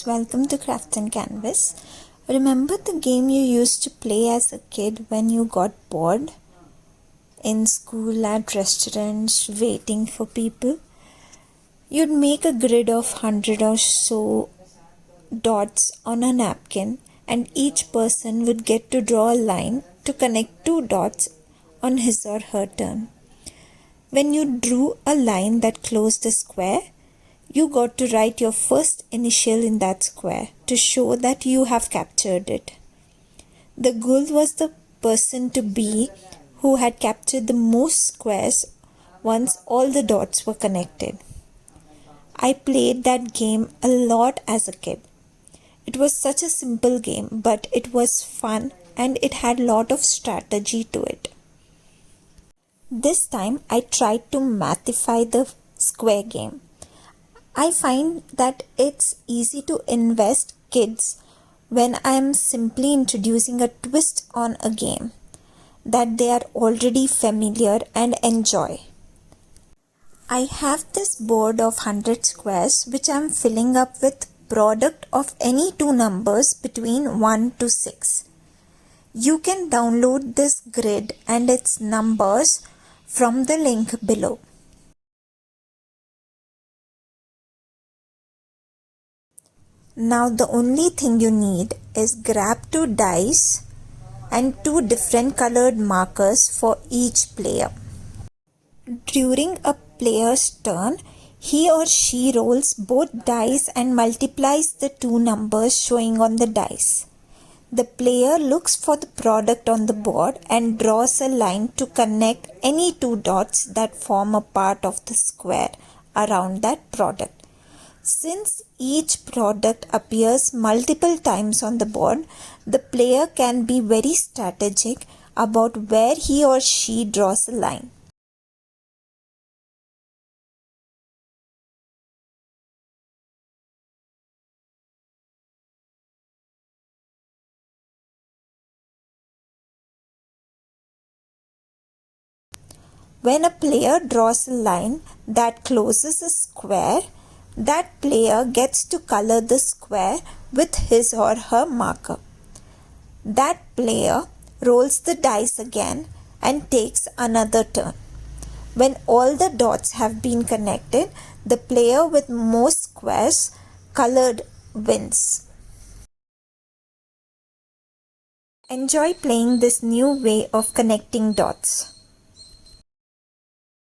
guys, welcome to Craft and Canvas. Remember the game you used to play as a kid when you got bored? In school, at restaurants, waiting for people? You'd make a grid of 100 or so dots on a napkin, and each person would get to draw a line to connect two dots on his or her turn. When you drew a line that closed a square, you got to write your first initial in that square to show that you have captured it. The goal was the person to be who had captured the most squares once all the dots were connected. I played that game a lot as a kid. It was such a simple game, but it was fun and it had a lot of strategy to it. This time I tried to mathify the square game. I find that it's easy to invest kids when I am simply introducing a twist on a game that they are already familiar and enjoy. I have this board of 100 squares which I am filling up with product of any two numbers between 1 to 6. You can download this grid and its numbers from the link below. Now the only thing you need is grab two dice and two different colored markers for each player. During a player's turn, he or she rolls both dice and multiplies the two numbers showing on the dice. The player looks for the product on the board and draws a line to connect any two dots that form a part of the square around that product. Since each product appears multiple times on the board, the player can be very strategic about where he or she draws a line. When a player draws a line that closes a square, that player gets to color the square with his or her marker. That player rolls the dice again and takes another turn. When all the dots have been connected, the player with most squares colored wins. Enjoy playing this new way of connecting dots.